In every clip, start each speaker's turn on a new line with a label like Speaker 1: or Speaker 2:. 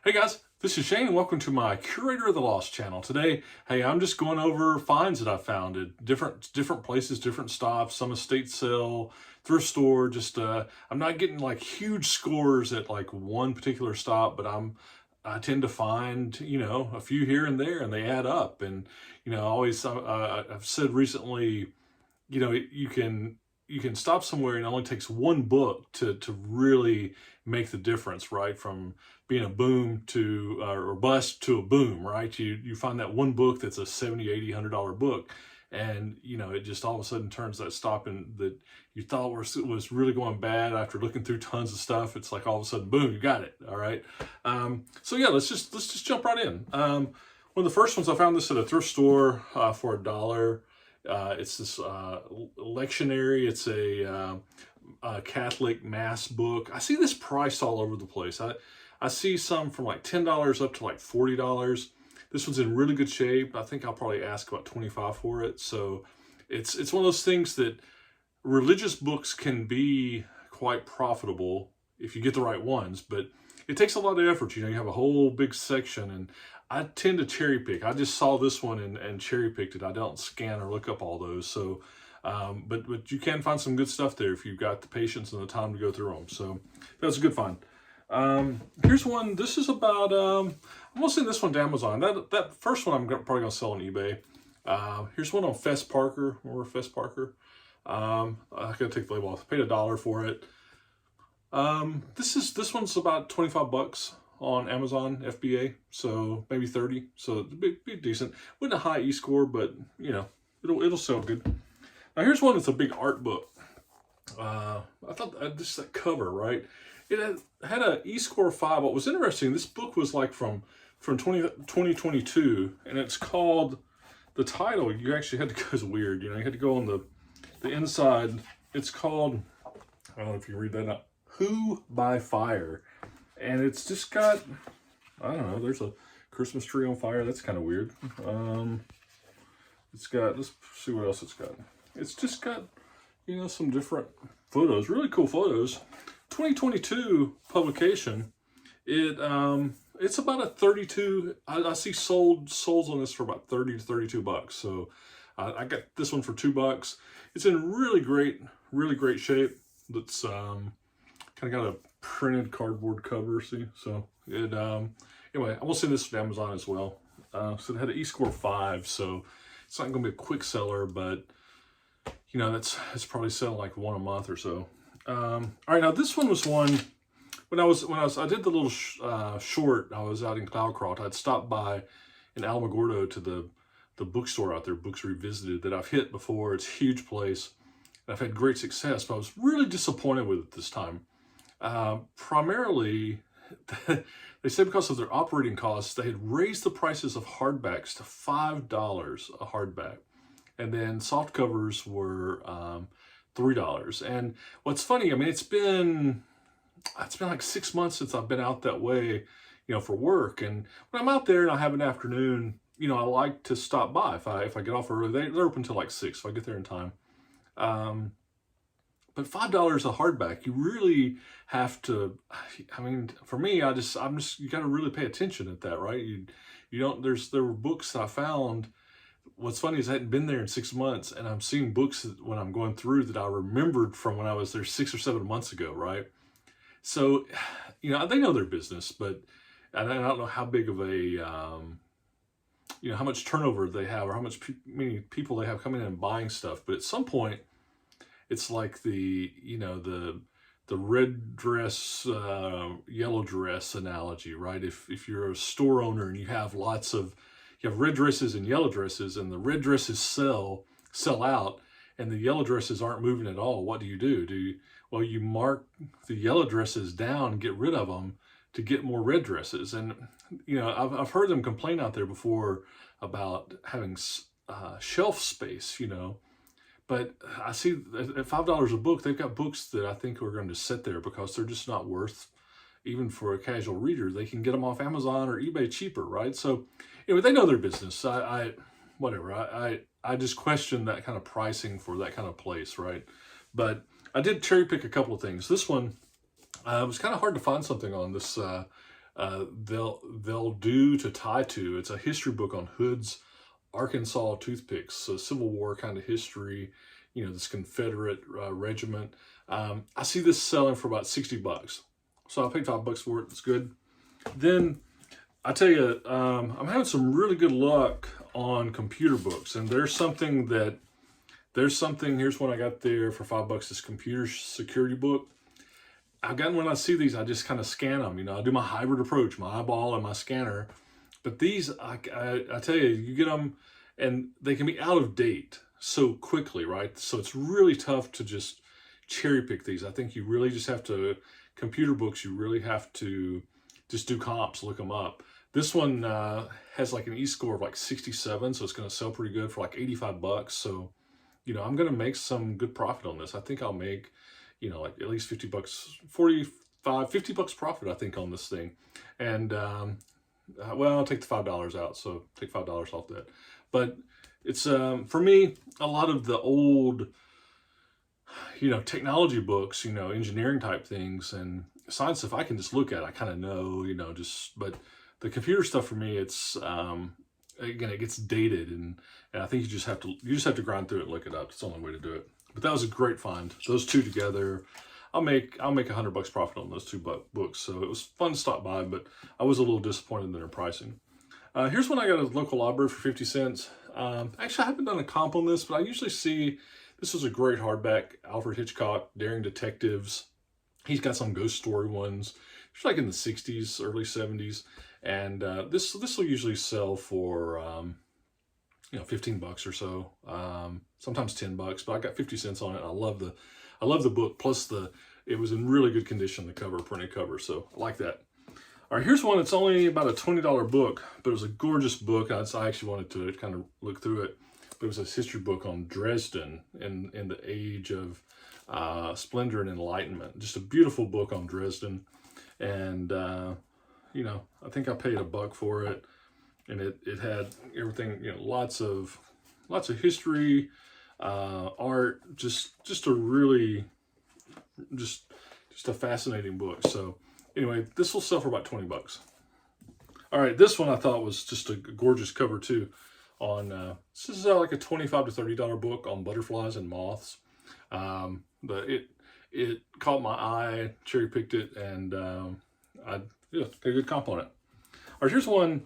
Speaker 1: Hey guys, this is Shane and welcome to my Curator of the Lost channel. Today, hey, I'm just going over finds that I found at different places, different stops, some estate sale, thrift store. I'm not getting like huge scores at like one particular stop, but I tend to find, a few here and there and they add up. And, I've said recently, you can stop somewhere and it only takes one book to really make the difference, right? From being a boom to or bust to a boom, right? You find that one book that's a 70, 80, $100 book, and it just all of a sudden turns that stop in that you thought was really going bad after looking through tons of stuff. It's like all of a sudden, boom, you got it. All right. So yeah, let's just jump right in. One of the first ones, I found this at a thrift store for $1. It's this lectionary. It's a Catholic mass book. I see this priced all over the place. I see some from like $10 up to like $40. This one's in really good shape. I think I'll probably ask about $25 for it. So it's one of those things that religious books can be quite profitable if you get the right ones, but it takes a lot of effort. You have a whole big section, and I tend to cherry pick. I just saw this one and cherry picked it. I don't scan or look up all those. So, but you can find some good stuff there if you've got the patience and the time to go through them. So that's a good find. Here's one. This is about, I'm going to send this one to Amazon. That first one I'm probably going to sell on eBay. Here's one on Fess Parker, or Fess Parker. I gotta take the label off. I paid $1 for it. This one's about 25 bucks on Amazon FBA, so maybe 30. So it'd be decent. Wasn't a high E-score, but it'll sell good. Now here's one that's a big art book. I thought just that cover, right? It had an E-score of 5. What was interesting, this book was like from 2022, and it's called, the title, you actually had to go, it's weird, you had to go on the inside. It's called, I don't know if you read that out, Who by Fire. And it's just got, I don't know, there's a Christmas tree on fire. That's kind of weird. It's got, let's see what else it's got. It's just got, some different photos, really cool photos. 2022 publication. It's about a 32. I see solds on this for about 30 to 32 bucks. So I got this one for $2. It's in really great shape. That's kind of got a printed cardboard cover. See, so it anyway, I will send this to Amazon as well. So it had an E-score 5, so it's not going to be a quick seller, but it's probably selling like one a month or so. All right, now this one was one when I did the little short. I was out in Cloudcroft. I'd stopped by in Alamogordo to the bookstore out there, Books Revisited, that I've hit before. It's a huge place. I've had great success, but I was really disappointed with it this time. Primarily, they said because of their operating costs, they had raised the prices of hardbacks to $5 a hardback. And then soft covers were $3. And what's funny, I mean, it's been like 6 months since I've been out that way, for work. And when I'm out there and I have an afternoon, I like to stop by if I get off early. They're open till like 6, if I get there in time. But $5 a hardback, you really have to, I mean, for me, you got to really pay attention at that, right? There were books that I found. What's funny is I hadn't been there in 6 months, and I'm seeing books when I'm going through that I remembered from when I was there 6 or 7 months ago, right? So, they know their business, but I don't know how big of a, how much turnover they have, or how many people they have coming in and buying stuff. But at some point, it's like the red dress, yellow dress analogy, right? If you're a store owner and you have red dresses and yellow dresses, and the red dresses sell out, and the yellow dresses aren't moving at all, what do? You mark the yellow dresses down, get rid of them to get more red dresses. And I've heard them complain out there before about having shelf space, but I see at $5 a book, they've got books that I think are going to sit there because they're just not worth, even for a casual reader. They can get them off Amazon or eBay cheaper, right? So anyway, they know their business. I just question that kind of pricing for that kind of place, right? But I did cherry pick a couple of things. This one, it was kind of hard to find something on this they'll do to tie to. It's a history book on Hood's Arkansas toothpicks, so Civil War kind of history, this Confederate regiment. I see this selling for about 60 bucks. So I paid $5 for it. It's good. Then I tell you, I'm having some really good luck on computer books, and here's one I got there for $5, this computer security book. When I see these, I just kind of scan them. I do my hybrid approach, my eyeball and my scanner. But these, I tell you, you get them and they can be out of date so quickly, right? So it's really tough to just cherry pick these. I think you really just have to, computer books, you really have to just do comps, look them up. This one has like an E-score of like 67, so it's going to sell pretty good for like 85 bucks. So, I'm going to make some good profit on this. I think I'll make, like at least 50 bucks, 50 bucks profit, I think, on this thing. And, well, I'll take the $5 out, so take $5 off that. But it's, for me, a lot of the old, technology books, engineering type things and science stuff, I can just look at, I kind of know, but the computer stuff for me, it's, again, it gets dated, and I think you just have to grind through it and look it up. It's the only way to do it. But that was a great find. Those two together, I'll make $100 profit on those two books. So it was fun to stop by, but I was a little disappointed in their pricing. Here's one I got at the local library for 50 cents. Actually, I haven't done a comp on this, but I usually see, this was a great hardback, Alfred Hitchcock, Daring Detectives. He's got some ghost story ones. It's like in the 60s, early 70s. And this will usually sell for, 15 bucks or so. Sometimes 10 bucks, but I got 50 cents on it. I love the book. Plus it was in really good condition, the cover, printed cover. So I like that. All right, here's one that's only about a $20 book, but it was a gorgeous book. I actually wanted to kind of look through it. But it was a history book on Dresden in the age of splendor and enlightenment. Just a beautiful book on Dresden. And, I think I paid $1 for it. And it had everything, lots of history, art, just a really, just a fascinating book. So anyway, this will sell for about 20 bucks. All right, this one I thought was just a gorgeous cover too. This is like a $25 to $30 book on butterflies and moths. But it caught my eye, cherry picked it, and I got a good comp on it. All right, here's one.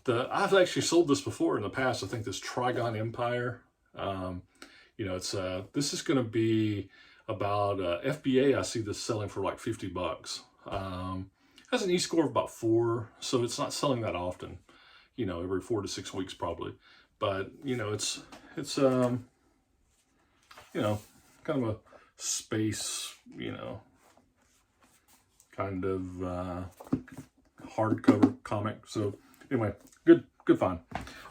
Speaker 1: I've actually sold this before in the past. I think this Trigon Empire. This is going to be about FBA. I see this selling for like 50 bucks. Has an E-score of about 4, so it's not selling that often. Every 4 to 6 weeks probably. But it's kind of a space, kind of hardcover comic. So anyway, good find.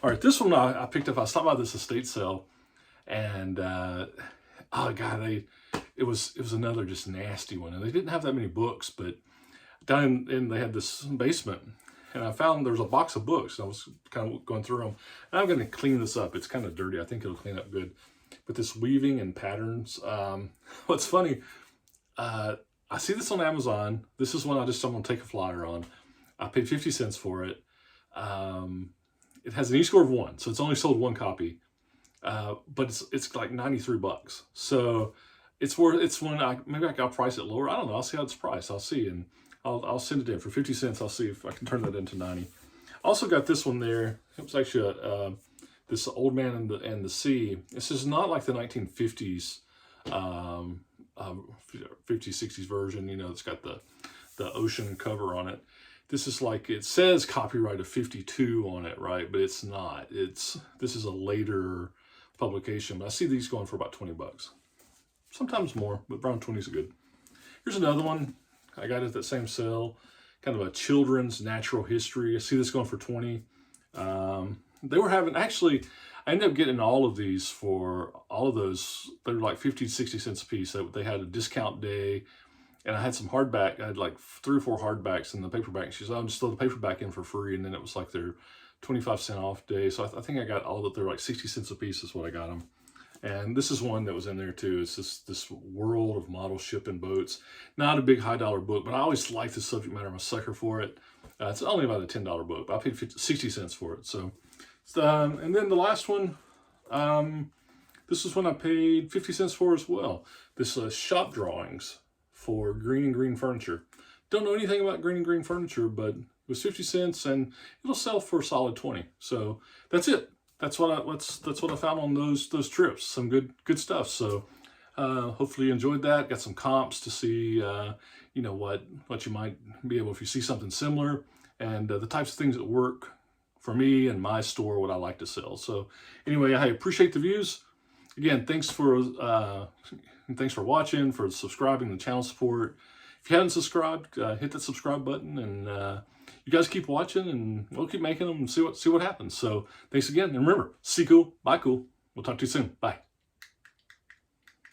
Speaker 1: All right, this one I picked up. I stopped by this estate sale, and oh god, it was another just nasty one. And they didn't have that many books, but down in they had this basement, and I found there was a box of books. I was kind of going through them, and I'm going to clean this up. It's kind of dirty. I think it'll clean up good. But this weaving and patterns. What's funny, I see this on Amazon. This is one I'm going to take a flyer on. I paid 50 cents for it. It has an E-score of 1, so it's only sold 1 copy. But it's like 93 bucks. So it's one, maybe I'll price it lower. I don't know. I'll see how it's priced. I'll see, and I'll send it in for 50 cents. I'll see if I can turn that into 90. Also got this one there. It was actually this Old Man and the Sea. This is not like the 1950s, 50s, 60s version. It's got the ocean cover on it. This is like, it says copyright of 52 on it, right? But it's not. This is a later publication. But I see these going for about 20 bucks. Sometimes more, but around 20 is good. Here's another one. I got it at that same sale. Kind of a children's natural history. I see this going for 20. They were having, actually, I ended up getting all of these for all of those. They were like 50 to 60 cents a piece. They had a discount day. And I had some hardback. I had like 3 or 4 hardbacks in the paperback. She said, I'll just throw the paperback in for free. And then it was like their 25% off day. So I think I got all that. They're like 60 cents a piece is what I got them. And this is one that was in there too. It's this world of model ship and boats. Not a big high dollar book, but I always like the subject matter. I'm a sucker for it. It's only about a $10 book, but I paid 60 cents for it. So, and then the last one, this is one I paid 50 cents for as well. This shop drawings for green and green furniture. Don't know anything about green and green furniture, but it was 50 cents and it'll sell for a solid 20. So that's it. That's what I found on those trips. Some good stuff. So hopefully you enjoyed that. Got some comps to see you know what you might be able, if you see something similar, and the types of things that work for me and my store, what I like to sell. So anyway, I appreciate the views. Again, thanks for watching, for subscribing, the channel support. If you haven't subscribed, hit that subscribe button, and you guys keep watching, and we'll keep making them and see what happens. So thanks again, and remember, see cool, buy cool. We'll talk to you soon. Bye.